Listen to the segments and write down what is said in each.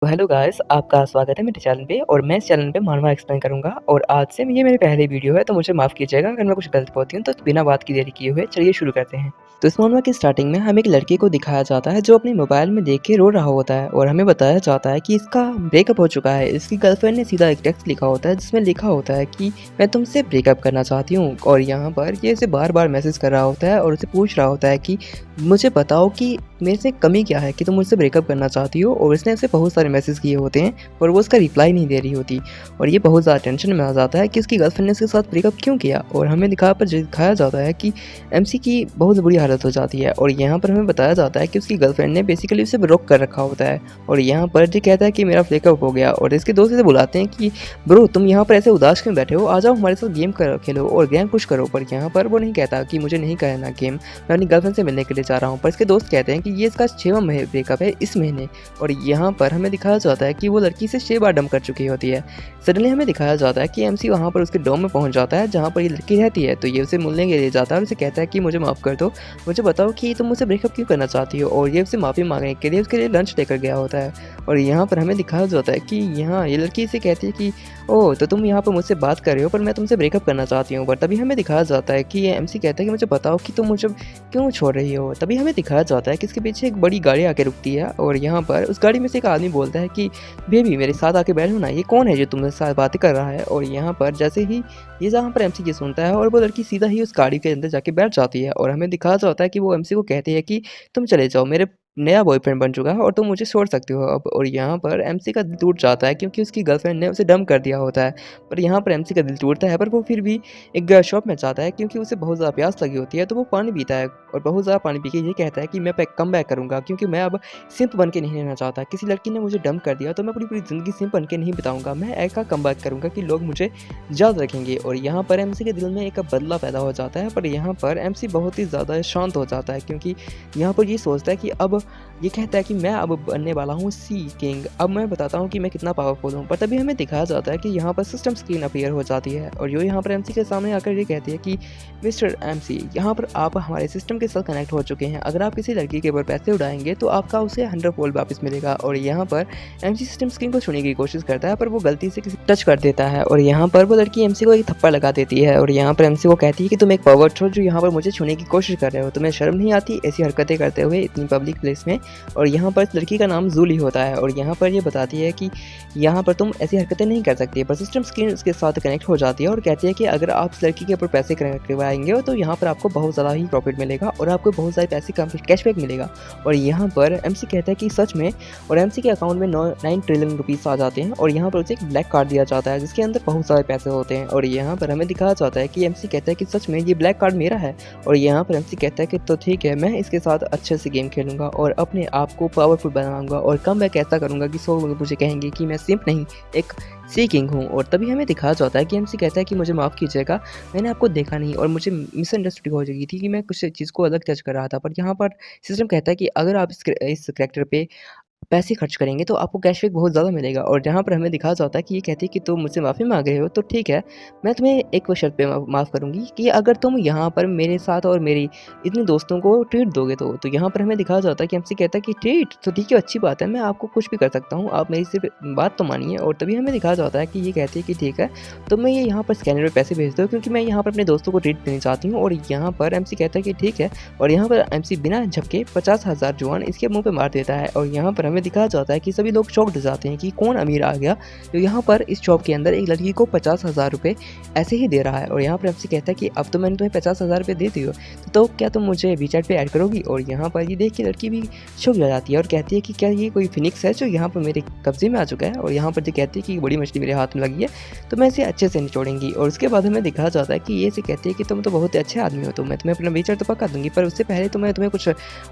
तो hello guys, आपका स्वागत है मेरे चैनल पे और मैं इस चैनल पे मानवा एक्सप्लेन करूँगा और आज से ये मेरी पहली वीडियो है तो मुझे माफ़ कीजिएगा अगर मैं कुछ गलत बोलती हूँ तो बिना बात की देरी किए हुए चलिए शुरू करते हैं। तो इस मानवा की स्टार्टिंग में हमें एक लड़के को दिखाया जाता है जो अपने मोबाइल में देख के रो रहा होता है और हमें बताया जाता है कि इसका ब्रेकअप हो चुका है। इसकी गर्लफ्रेंड ने सीधा एक टेक्स्ट लिखा होता है जिसमें लिखा होता है कि मैं तुमसे ब्रेकअप करना चाहती हूँ और यहाँ पर ये इसे बार-बार मैसेज कर रहा होता है और उसे पूछ रहा होता है कि मुझे बताओ कि मेरे से कमी क्या है कि तुम मुझसे ब्रेकअप करना चाहती हो और इसने ऐसे बहुत सारे मैसेज किए होते हैं और वो उसका रिप्लाई नहीं दे रही होती और ये बहुत ज़्यादा टेंशन में आ जाता है कि उसकी गर्लफ्रेंड ने उसके साथ ब्रेकअप क्यों किया और हमें दिखाया जाता है कि एमसी की बहुत बुरी हालत हो जाती है और यहाँ पर हमें बताया जाता है कि उसकी गर्लफ्रेंड ने बेसिकली उसे ब्लॉक कर रखा होता है और यहाँ पर ये कहता है कि मेरा ब्रेकअप हो गया और इसके दोस्त इसे बुलाते हैं कि ब्रो तुम यहाँ पर ऐसे उदास क्यों बैठे हो, आ जाओ हमारे साथ गेम खेलो और गेम कुछ करो। पर यहाँ पर वो नहीं कहता कि मुझे नहीं करना गेम, मैं अपनी गर्लफ्रेंड से मिलने के लिए जा रहा हूँ। पर इसके दोस्त कहते हैं कि ये इसका 6वां ब्रेकअप है इस महीने और यहाँ पर हमें दिखाया जाता है कि वो लड़की से 6 बार डंप कर चुकी होती है। सडनली हमें दिखाया जाता है कि एमसी वहाँ पर उसके डोम में पहुँच जाता है जहाँ पर ये लड़की रहती है, तो ये उसे मिलने के लिए जाता है और उसे कहता है कि मुझे माफ़ कर दो, मुझे बताओ कि तुम मुझसे ब्रेकअप क्यों करना चाहती हो और ये उसे माफ़ी मांगने के लिए उसके लिए लंच लेकर गया होता है। और यहाँ पर हमें दिखाया जाता है कि यहाँ ये लड़की इसे कहती है कि ओह! तो तुम यहाँ पर मुझसे बात कर रहे हो पर मैं तुमसे ब्रेकअप करना चाहती हूँ। पर तभी हमें दिखाया जाता है कि ये एमसी कहता है कि मुझे बताओ कि तुम मुझे क्यों छोड़ रही हो? तभी हमें दिखाया जाता है कि इसके पीछे एक बड़ी गाड़ी आके रुकती है और यहाँ पर उस गाड़ी में से एक आदमी बोलता है कि बेबी मेरे साथ आके बैठो ना, ये कौन है जो तुम्हारे साथ बातें कर रहा है? और यहाँ पर जैसे ही ये जहाँ पर एमसी ये सुनता है और वो लड़की सीधा ही उस गाड़ी के अंदर जाके बैठ जाती है और हमें दिखाया जाता है कि वो एमसी को कहती है कि तुम चले जाओ, मेरे नया बॉयफ्रेंड बन चुका है और तुम मुझे छोड़ सकते हो अब। और यहाँ पर एमसी का दिल टूट जाता है क्योंकि उसकी गर्लफ्रेंड ने उसे डंप कर दिया होता है। पर यहाँ पर एमसी का दिल टूटता है पर वो फिर भी एक शॉप में जाता है क्योंकि उसे बहुत ज़्यादा प्यास लगी होती है, तो वो पानी पीता है और बहुत ज़्यादा पानी पी के ये कहता है कि मैं कम बैक करूँगा क्योंकि मैं अब सिंप बन के नहीं रहना चाहता। किसी लड़की ने मुझे डंप कर दिया तो मैं पूरी ज़िंदगी सिंप बन के नहीं बिताऊँगा। मैं ऐसा कम बैक करूँगा कि लोग मुझे याद रखेंगे। और यहाँ पर एमसी के दिल में एक बदला पैदा हो जाता है, पर यहाँ पर एमसी बहुत ही ज़्यादा शांत हो जाता है क्योंकि यहाँ पर ये सोचता है कि अब ये कहता है कि मैं अब बनने वाला हूँ सी किंग, अब मैं बताता हूँ कि मैं कितना पावरफुल हूँ। पर तभी हमें दिखाया जाता है कि यहाँ पर सिस्टम स्क्रीन अपीयर हो जाती है और जो यहाँ पर एमसी के सामने आकर ये कहती है कि मिस्टर एमसी, यहाँ पर आप हमारे सिस्टम के साथ कनेक्ट हो चुके हैं। अगर आप किसी लड़की के ऊपर पैसे उड़ाएंगे तो आपका उसे 100 फोल्ड वापस मिलेगा। और यहाँ पर एमसी सिस्टम स्क्रीन को छूने की कोशिश करता है पर वो गलती से किसी टच कर देता है और यहाँ पर वो लड़की एमसी को एक थप्पड़ लगा देती है और यहाँ पर एमसी को कहती है कि तुम एक परवर्ट हो जो यहाँ पर मुझे छूने की कोशिश कर रहे हो, तुम्हें शर्म नहीं आती ऐसी हरकतें करते हुए इतनी पब्लिक प्लेस में। और यहाँ पर इस लड़की का नाम जूली होता है और यहाँ पर ये बताती है कि यहाँ पर तुम ऐसी हरकतें नहीं कर सकती। पर सिस्टम स्क्रीन उसके साथ कनेक्ट हो जाती है और कहती है कि अगर आप इस लड़की के ऊपर पैसे करवाएंगे तो यहाँ पर आपको बहुत ज़्यादा ही प्रॉफिट मिलेगा और आपको बहुत सारे पैसे का कैशबैक मिलेगा। और यहाँ पर एमसी कहता है कि सच में, और एमसी के अकाउंट में 9 ट्रिलियन रुपीज़ आ जाते हैं और यहाँ पर उसे एक ब्लैक कार्ड दिया जाता है जिसके अंदर बहुत सारे पैसे होते हैं। और यहाँ पर हमें दिखाया जाता है कि एमसी कहता है कि सच में ये ब्लैक कार्ड मेरा है और यहाँ पर एमसी कहता है कि तो ठीक है, मैं इसके साथ अच्छे से गेम खेलूंगा और अपने आप को पावरफुल बनाऊंगा और कम बैक ऐसा करूंगा कि 100 लोग मुझे कहेंगे कि मैं सिंप नहीं एक सी किंग हूँ। और तभी हमें दिखाया जाता है कि एमसी कहता है कि मुझे माफ़ कीजिएगा, मैंने आपको देखा नहीं और मुझे मिसअंडरस्टूडिंग हो गई थी कि मैं कुछ चीज़ को अलग जज कर रहा था। पर यहाँ पर सिस्टम कहता है कि अगर आप इस करैक्टर पे पैसे खर्च करेंगे तो आपको कैशबैक बहुत ज़्यादा मिलेगा। और जहाँ पर हमें दिखाया जाता है कि ये कहती है कि तुम मुझसे माफ़ी माँग रहे हो तो ठीक है, मैं तुम्हें एक शर्त पे माफ़ करूँगी कि अगर तुम यहाँ पर मेरे साथ और मेरी इतने दोस्तों को ट्रीट दोगे तो यहाँ पर हमें दिखाया जाता है कि एमसी कहता है कि ट्रीट तो ठीक है, अच्छी बात है, मैं आपको कुछ भी कर सकता हूँ, आप मेरी सिर्फ बात तो मानिए। और तभी हमें दिखाया जाता है कि ये कहती है कि ठीक है, तो मैं ये यहाँ पर स्कैनर पे पैसे भेज दो क्योंकि मैं यहाँ पर अपने दोस्तों को ट्रीट देना चाहती हूँ। और यहाँ पर एमसी कहता है कि ठीक है, और यहाँ पर एमसी बिना झपके 50,000 जुआन इसके मुँह पे मार देता है। और यहाँ पर हमें दिखाया जाता है कि सभी लोग शॉक्ड हो जाते हैं कि कौन अमीर आ गया जो यहाँ पर इस शॉप के अंदर एक लड़की को 50,000 रुपये ऐसे ही दे रहा है। और यहाँ पर एमसी कहता है कि अब तो मैंने तुम्हें 50,000 रुपये दे दिए हो तो क्या तुम मुझे वीचैट पे ऐड करोगी। और यहाँ पर ये देख के लड़की भी शौक हो जाती है और कहती है कि क्या ये कोई फिनिक्स है जो यहाँ पर मेरे कब्जे में आ चुका है। और यहाँ पर ये कहती है कि बड़ी मछली मेरे हाथ में लगी है तो मैं इसे अच्छे से निचोड़ेंगी। और उसके बाद हमें दिखाया जाता है कि ये से कहती है कि तुम तो बहुत ही अच्छे आदमी हो, तो मैं तुम्हें अपना वीचैट तो पक्का दूंगी, पर उससे पहले तो मैं तुम्हें कुछ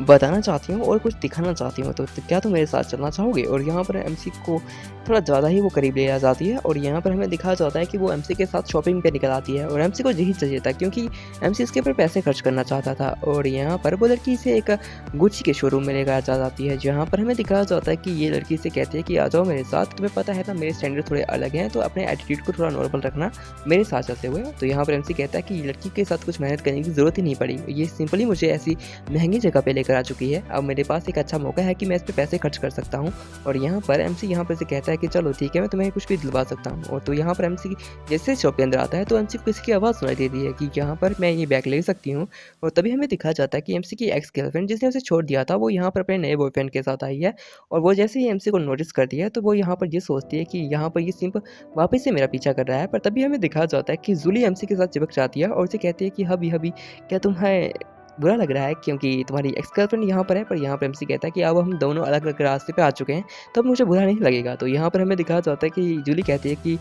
बताना चाहती हूँ और कुछ दिखाना चाहती हूँ, तो क्या तुम मेरे साथ चलना चाहोगे। और यहाँ पर एमसी को थोड़ा ज़्यादा ही वो करीब ले आ जाती है और यहाँ पर हमें दिखाया जाता है कि वो एमसी के साथ शॉपिंग पे निकल आती है और एमसी को यही चाहिए था क्योंकि एमसी इसके ऊपर पैसे खर्च करना चाहता था। और यहाँ पर वो लड़की इसे एक गुच्ची के शोरूम में लेकर जा जाती है जहाँ पर हमें दिखाया जाता है कि ये लड़की से कहती है कि आ जाओ मेरे साथ, तुम्हें पता है ना मेरे स्टैंडर्ड थोड़े अलग हैं तो अपने एटीट्यूड को थोड़ा नॉर्मल रखना मेरे साथ चलते हुए। तो यहाँ पर एमसी कहता है कि लड़की के साथ कुछ मेहनत करने की ज़रूरत ही नहीं पड़ी, ये सिंपली मुझे ऐसी महंगी जगह पे लेकर आ चुकी है, अब मेरे पास एक अच्छा मौका है कि मैं इस पर पैसे खर्च इन्वेस्ट कर सकता हूँ। और यहाँ पर एमसी यहाँ पर से कहता है कि चलो ठीक है, मैं तुम्हें कुछ भी दिलवा सकता हूँ। और तो यहाँ पर एमसी जैसे शॉप के अंदर आता है तो एमसी को किसी की आवाज़ सुनाई देती है कि यहाँ पर मैं ये बैग ले सकती हूँ। और तभी हमें दिखाया जाता है कि एमसी की एक्स गर्लफ्रेंड जिसने उसे छोड़ दिया था, वो यहाँ पर अपने नए बॉयफ्रेंड के साथ आई है। और वो जैसे ही एमसी को नोटिस करती है तो वो यहाँ पर ये सोचती है कि यहाँ पर ये सिंप वापस से मेरा पीछा कर रहा है। पर तभी हमें दिखाया जाता है कि जूली एमसी के साथ चिपक जाती है और उसे कहती है कि हबी हबी, क्या तुम्हें बुरा लग रहा है क्योंकि तुम्हारी एक्स गर्लफ्रेंड यहाँ पर है? पर यहाँ पर एमसी कहता है कि अब हम दोनों अलग-अलग रास्ते पे आ चुके हैं, तो अब मुझे बुरा नहीं लगेगा। तो यहाँ पर हमें दिखाया जाता है कि जूली कहती है कि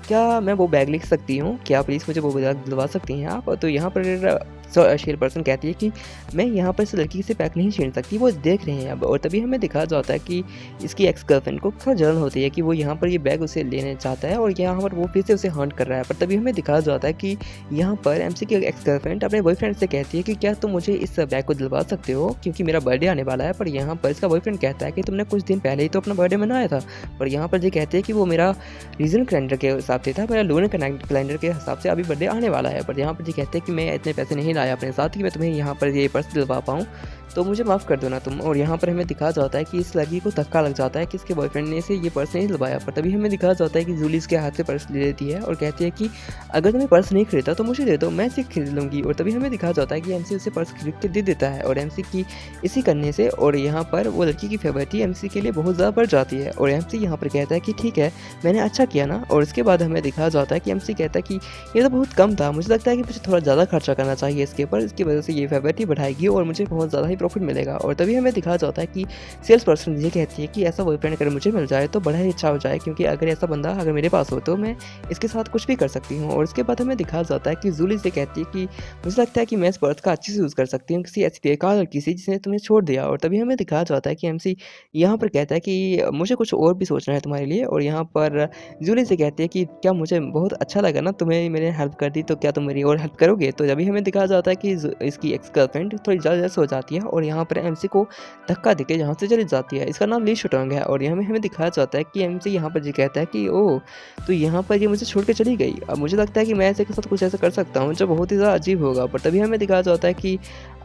क्या मैं वो बैग लिख सकती हूँ? क्या प्लीज़ मुझे वो बैग दिलवा सकती हैं आप? तो यहाँ पर शेर पर्सन कहती है कि मैं यहाँ पर इस लड़की से बैग नहीं छीन सकती, वो देख रहे हैं अब। और तभी हमें दिखाया जाता है कि इसकी एक्स गर्लफ्रेंड को थोड़ा जलन होती है कि वो यहाँ पर ये बैग उसे लेने चाहता है और यहाँ पर वो फिर से उसे हॉन्ट कर रहा है। पर तभी हमें दिखाया जाता है कि यहाँ पर एमसी की एक्स गर्लफ्रेंड अपने बॉयफ्रेंड से कहती है कि क्या तुम मुझे इस बैग को दिलवा सकते हो क्योंकि मेरा बर्थडे आने वाला है। पर यहाँ पर इसका बॉयफ्रेंड कहता है कि तुमने कुछ दिन पहले ही तो अपना बर्थडे मनाया था। पर यहाँ पर ये कहते हैं कि वो मेरा रीजन कैलेंडर के हिसाब से था, मेरा लूनर कैलेंडर के हिसाब से अभी बर्थडे आने वाला है। पर यहाँ पर ये कहते हैं कि मैं इतने पैसे नहीं लाया अपने साथ कि मैं तुम्हें यहाँ पर ये पर्स दिलवा पाऊँ, तो मुझे माफ़ कर दो ना तुम। और यहाँ पर हमें दिखाया जाता है कि इस लड़की को धक्का लग जाता है कि इसके बॉयफ्रेंड ने इसे ये पर्स नहीं दिलवाया। पर तभी हमें दिखाया जाता है कि जूली इसके हाथ से पर्स ले लेती है और कहती है कि अगर तुम्हें पर्स नहीं खरीदा तो मुझे दे दो, मैं इसे खरीद लूँगी। और तभी हमें दिखाया जाता है कि एमसी उसे पर्स खरीद के दे देता है और एमसी की इसी करने से और यहाँ पर वो लड़की की फेवरिटी एमसी के लिए बहुत ज़्यादा बढ़ जाती है। और एमसी यहाँ पर कहता है कि ठीक है, मैंने अच्छा किया ना। और इसके बाद हमें दिखाया जाता है कि एमसी कहता है कि ये तो बहुत कम था, मुझे लगता है कि मुझे थोड़ा ज़्यादा खर्चा करना चाहिए इसके ऊपर, इसकी वजह से ये फेवरिटी बढ़ाएगी और मुझे बहुत ज़्यादा ही प्रॉफिट मिलेगा। और तभी हमें दिखाया जाता है कि सेल्स पर्सन ये कहती है कि ऐसा बॉयफ्रेंड अगर मुझे मिल जाए तो बड़ा ही अच्छा हो जाए, क्योंकि अगर ऐसा बंदा अगर मेरे पास हो तो मैं इसके साथ कुछ भी कर सकती हूँ। और इसके बाद हमें दिखाया जाता है कि जूली से कहती है कि मुझे लगता है कि मैं इस पर्स का अच्छे से यूज़ कर सकती हूँ किसी ऐसी बेकार लड़की से जिसने तुम्हें छोड़ दिया। और तभी हमें दिखाया जाता है कि एमसी यहाँ पर कहता है कि मुझे कुछ और भी सोचना है तुम्हारे लिए। और यहाँ पर जूली से कहती है कि क्या मुझे बहुत अच्छा लगा ना तुम्हें मैंने हेल्प कर दी, तो क्या तुम मेरी और हेल्प करोगे? तो अभी हमें दिखाया जाता है कि इसकी एक्स गर्लफ्रेंड थोड़ी ज़्यादा हो जाती है और यहाँ पर एमसी को धक्का देके जहाँ से चली जाती है। इसका नाम ली शुटोंग है। और यहाँ में हमें दिखाया जाता है कि एमसी यहाँ पर ये कहता है कि ओह, तो यहाँ पर ये मुझे छोड़ के चली गई। अब मुझे लगता है कि मैं ऐसे के साथ कुछ ऐसा कर सकता हूँ जो बहुत ही ज़्यादा अजीब होगा। पर तभी हमें दिखाया जाता है कि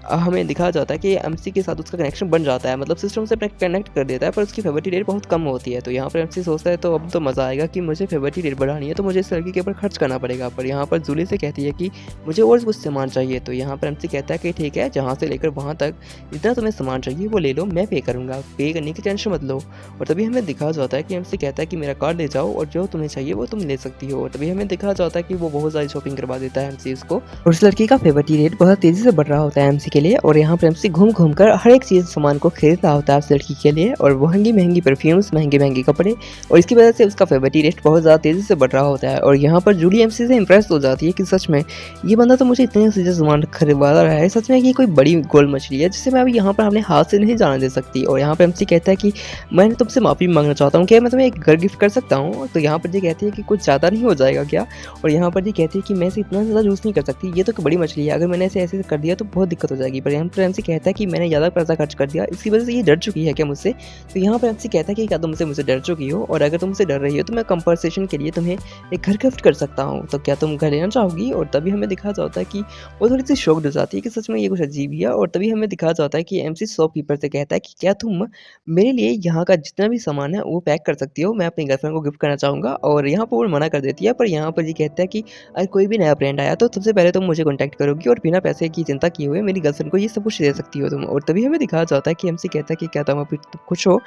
हमें दिखाया जाता है कि एमसी के साथ उसका कनेक्शन बन जाता है, मतलब सिस्टम से कनेक्ट कर देता है, पर उसकी फेवरिटी रेट बहुत कम होती है। तो यहाँ पर एमसी सोचता है तो अब तो मज़ा आएगा कि मुझे फेवरिटी रेट बढ़ानी है, तो मुझे इस लड़की के ऊपर खर्च करना पड़ेगा। पर यहाँ पर जूली से कहती है कि मुझे और कुछ सामान चाहिए। तो यहाँ पर एमसी कहता है कि ठीक है, जहाँ से लेकर वहाँ तक जितना तुम्हें सामान चाहिए वो ले लो, मैं पे करूँगा, पे करने की टेंशन मत लो। और तभी हमें दिखाया जाता है कि एमसी कहता है कि मेरा कार्ड ले जाओ और जो तुम्हें चाहिए वो तुम ले सकती हो। और तभी हमें दिखाया जाता है कि वो बहुत सारी शॉपिंग करवा देता है एमसी उसको। और उस लड़की का फेवरिटी रेट बहुत तेज़ी से बढ़ रहा होता है एमसी के लिए। और यहाँ पर एमसी घूम कर हर एक चीज़ सामान को खरीद रहा होता है उस लड़की के लिए, और महंगी परफ्यूम्स, महंगे कपड़े, और इसकी वजह से उसका फेवरिटी रेट बहुत ज़्यादा तेज़ी से बढ़ रहा होता है। और यहाँ पर जूली एमसी से इंप्रेस हो जाती है कि सच में ये बंदा तो मुझे इतने से सामान खरीदवा रहा है, सच में ये कोई बड़ी गोल्ड मछली है जिसे मैं अभी यहाँ पर अपने हाथ से नहीं जाने दे सकती। और यहाँ पर एमसी कहता है कि मैं तुमसे माफ़ी मांगना चाहता हूँ, क्या मैं तुम्हें एक घर गिफ्ट कर सकता हूँ? तो यहाँ पर ये कहती है कि कुछ ज़्यादा नहीं हो जाएगा क्या? और यहाँ पर ये कहती है कि मैं इसे इतना ज़्यादा यूज़ नहीं कर सकती, ये तो एक बड़ी मछली है, अगर मैंने इसे ऐसे कर दिया तो बहुत दिक्कत हो जाएगी। पर यहाँ पर एमसी कहता है कि मैंने ज़्यादा पैसा खर्च कर दिया, इसकी वजह से ये डर चुकी है क्या मुझसे? तो यहाँ पर एमसी कहता है कि क्या तुम मुझसे डर चुकी हो, और अगर तुम मुझसे डर रही हो तो मैं कंपनसेशन के लिए तुम्हें एक घर गिफ्ट कर सकता हूँ, तो क्या तुम घर लेना चाहोगी? और तभी हमें दिखाया जाता है कि वो थोड़ी सी शॉक्ड हो जाती है कि सच में ये कुछ अजीब ही है। और तभी हमें दिखाया जाता है कि एमसी शॉपकीपर से कहता है कि क्या तुम मेरे लिए यहाँ का जितना भी सामान है वो पैक कर सकती हो, मैं अपनी गर्लफ्रेंड को गिफ्ट करना चाहूँगा। और यहाँ पर वो मना कर देती है। पर यहाँ पर ये कहता है कि अगर कोई भी नया ब्रांड आया तो सबसे पहले तुम मुझे कॉन्टैक्ट करोगी और बिना पैसे की चिंता किए हुए मेरी गर्लफ्रेंड को ये सब कुछ दे सकती हो तुम। और तभी हमें दिखाया जाता है कि एमसी कहता है कि क्या तुम अभी खुश हो?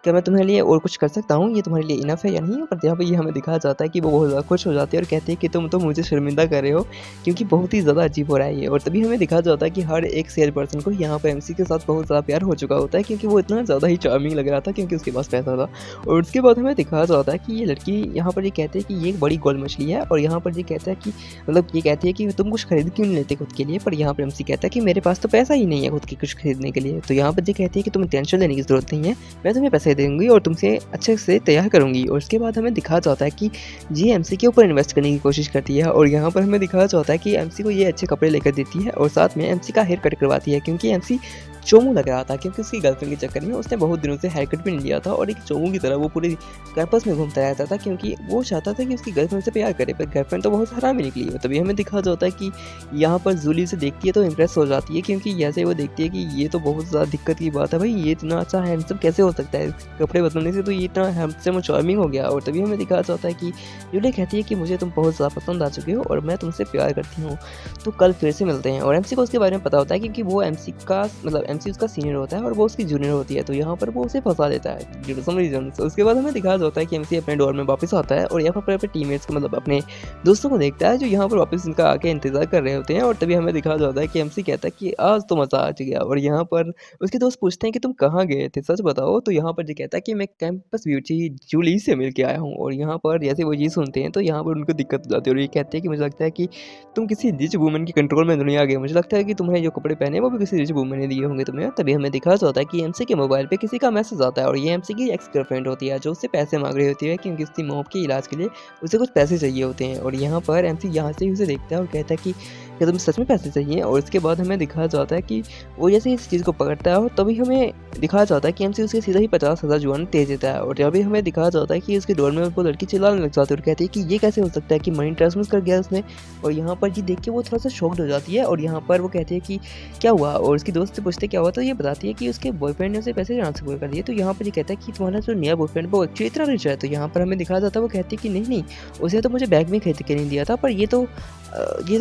क्या मैं तुम्हारे लिए और कुछ कर सकता हूँ? ये तुम्हारे लिए इनफ है या नहीं? पर यहाँ पे ये हमें दिखाया जाता है कि वो बहुत ज़्यादा खुश हो जाती है और कहती है कि तुम तो मुझे शर्मिंदा कर रहे हो, क्योंकि बहुत ही ज़्यादा अजीब हो रहा है ये। और तभी हमें दिखाया जाता है कि हर एक सेल्स पर्सन को यहाँ पे एमसी के साथ बहुत ज़्यादा प्यार हो चुका होता है, क्योंकि वो इतना ज़्यादा ही चार्मिंग लग रहा था, क्योंकि उसके पास पैसा था। और उसके बाद हमें दिखाया जाता है कि ये लड़की यहाँ पर ये कहती है कि ये एक बड़ी गोल्ड मछली है। और यहाँ पर ये कहता है कि मतलब ये कहती है कि तुम कुछ खरीद क्यों नहीं लेते खुद के लिए? पर यहाँ पर एमसी कहता है कि मेरे पास तो पैसा ही नहीं है खुद के कुछ खरीदने के लिए। तो यहाँ पर ये कहती है कि तुम्हें टेंशन लेने की ज़रूरत नहीं है, मैं तुम्हें पैसे दूँगी और तुमसे अच्छे से तैयार करूँगी। और उसके बाद हमें दिखाया जाता है कि ये एमसी के ऊपर इन्वेस्ट करने की कोशिश करती है। और यहाँ पर हमें दिखाया जाता है कि एमसी को ये अच्छे कपड़े लेकर देती है और साथ में एमसी का हेयर कट करवाती है, क्योंकि एमसी चोमू लग रहा था क्योंकि उसकी गर्लफ्रेंड के चक्कर में उसने बहुत दिनों से हेयर कट भी नहीं लिया था और एक चोमू की तरह वो पूरे कैंपस में घूमता रहता था क्योंकि वो चाहता था कि उसकी गर्लफ्रेंड से प्यार करे, पर गर्लफ्रेंड तो बहुत हरामी निकली है। तभी हमें दिखा जाता है कि यहाँ पर जूली उसे देखती है तो इम्प्रेस हो जाती है क्योंकि जैसे वो देखती है कि ये तो बहुत ज़्यादा दिक्कत की बात है भाई, ये इतना अच्छा हैंडसम कैसे हो सकता है? कपड़े बदलने से तो ये इतना हैंडसम और चार्मिंग हो गया। और तभी हमें दिखाया जाता है कि जूली कहती है कि मुझे तुम बहुत ज़्यादा पसंद आ चुके हो और मैं तुमसे प्यार करती हूँ, तो कल फिर से मिलते हैं। और एमसी को उसके बारे में पता होता है क्योंकि वो एमसी का मतलब एमसी उसका सीनियर होता है और वो उसकी जूनियर होती है, तो यहाँ पर वो उसे फंसा देता है ड्यू टू सम रीजंस। उसके बाद हमें दिखाया जाता है कि एमसी अपने डोर में वापस आता है और यहाँ पर अपने टीममेट्स को मतलब अपने दोस्तों को देखता है जो यहाँ पर वापस उनका आके इंतजार कर रहे होते हैं। और तभी हमें दिखाया जाता है कि एमसी कहता है कि आज तो मज़ा आ गया। और यहाँ पर उसके दोस्त पूछते हैं कि तुम कहाँ गए थे, सच बताओ? तो यहाँ पर ये कहता है कि मैं कैंपस ब्यूटी जूली से मिल के आया हूँ। और यहाँ पर जैसे वो ये सुनते हैं तो यहाँ पर उनको दिक्कत हो जाती है और ये कहते हैं कि मुझे लगता है कि तुम किसी रिच वूमन के कंट्रोल में दुनिया आ गए। मुझे लगता है कि तुम्हें जो कपड़े पहने हैं वो भी किसी रिच वूमन ने दिए होंगे तुम्हें। तभी हमें दिखाया जाता है कि एमसी के मोबाइल पे किसी का मैसेज आता है और ये एमसी की एक्स गर्लफ्रेंड होती है जो उससे पैसे मांग रही होती है क्योंकि उसकी मॉम के इलाज के लिए उसे कुछ पैसे चाहिए होते हैं। और यहाँ पर एमसी यहाँ से ही उसे देखता है और कहता है कि क्या तुम्हें सच में पैसे चाहिए? और उसके बाद हमें दिखाया जाता है कि वो जैसे इस चीज़ को पकड़ता है और तभी हमें दिखाया जाता है कि एमसी उसे सीधा ही 50,000 जुआन दे देता है। और तभी हमें दिखाया जाता है कि उसके डोर में वो लड़की चिल्लाने लग जाती है और कहती है कि ये कैसे हो सकता है कि मनी ट्रांसफर कर गया उसने। और यहाँ पर ये देख के वो थोड़ा-सा शॉक्ड हो जाती है और यहाँ पर वो कहती है कि क्या हुआ? और उसकी दोस्त से पूछते क्या हुआ? तो ये बताती है कि उसके बॉयफ्रेंड ने उसे पैसे ट्रांसफर कर दिए। तो यहाँ पर ये कहता है कि तुम्हारा जो नया बॉयफ्रेंड है वो एक्चुअली इतना रिच है। तो यहाँ पर हमें दिखाया जाता है वो कहती है कि नहीं, उसने तो मुझे बैग भी खरीद के नहीं दिया था, पर ये तो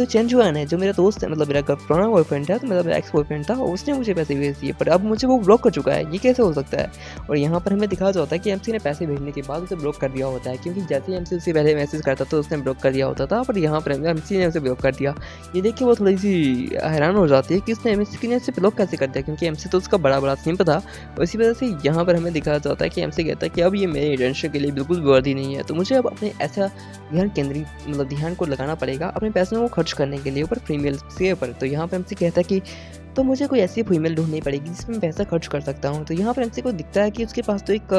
चेन जुआन है जो मेरा दोस्त है, मतलब मेरा पुराना बॉयफ्रेंड है, तो मतलब मेरा एक्स बॉयफ्रेंड था, उसने मुझे पैसे भेज दिए, पर अब मुझे वो ब्लॉक कर चुका है, ये कैसे हो सकता है? और यहाँ पर हमें दिखाया जाता है कि एमसी ने पैसे भेजने के बाद उसे ब्लॉक कर दिया होता है क्योंकि जैसे ही एमसी उससे पहले मैसेज करता था उसने ब्लॉक कर दिया होता था, पर यहाँ पर एमसी ने उसे ब्लॉक कर दिया। ये देख के वो थोड़ी-सी हैरान हो जाती है कि उसने एमसी ने उसे ब्लॉक कैसे कर दिया क्योंकि एमसी तो उसका बड़ा-बड़ा सिम्प था। और इसी वजह से यहाँ पर हमें दिखाया जाता है कि एमसी कहता है कि अब ये मेरे रिलेशनशिप के लिए बिल्कुल वर्दी नहीं है, तो मुझे अब अपने ऐसा ध्यान केंद्रित मतलब ध्यान को लगाना पड़ेगा अपने पैसों को खर्च करने के लिए ऊपर फीमेल्स के ऊपर। तो यहाँ पे एमसी कहता है कि तो मुझे कोई ऐसी फीमेल ढूँढनी पड़ेगी जिसमें मैं पैसा खर्च कर सकता हूँ। तो यहाँ पर एमसी को दिखता है कि उसके पास तो एक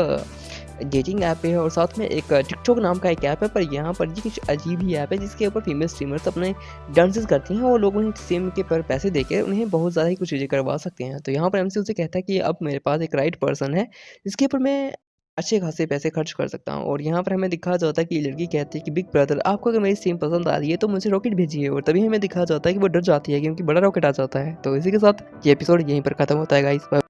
डेटिंग ऐप है और साथ में एक टिकटॉक नाम का एक ऐप है, पर यहाँ पर ये कुछ अजीब ही ऐप है जिसके ऊपर फीमेल स्ट्रीमर्स अपने डांसेस करती हैं और लोग उन्हें सेम के पर पैसे देके उन्हें बहुत ज़्यादा ही कुछ चीज़ें करवा सकते हैं। तो यहाँ पर एमसी उनसे कहता है कि अब मेरे पास एक राइट पर्सन है जिसके ऊपर मैं अच्छे खासे पैसे खर्च कर सकता हूँ। और यहाँ पर हमें दिखाया जाता है कि ये लड़की कहती है कि बिग ब्रदर आपको अगर मेरी स्ट्रीम पसंद आ रही है तो मुझे रॉकेट भेजिए। और तभी हमें दिखाया जाता है कि वो डर जाती है क्योंकि बड़ा रॉकेट आ जाता है। तो इसी के साथ ये एपिसोड यहीं पर खत्म होता है गाइस।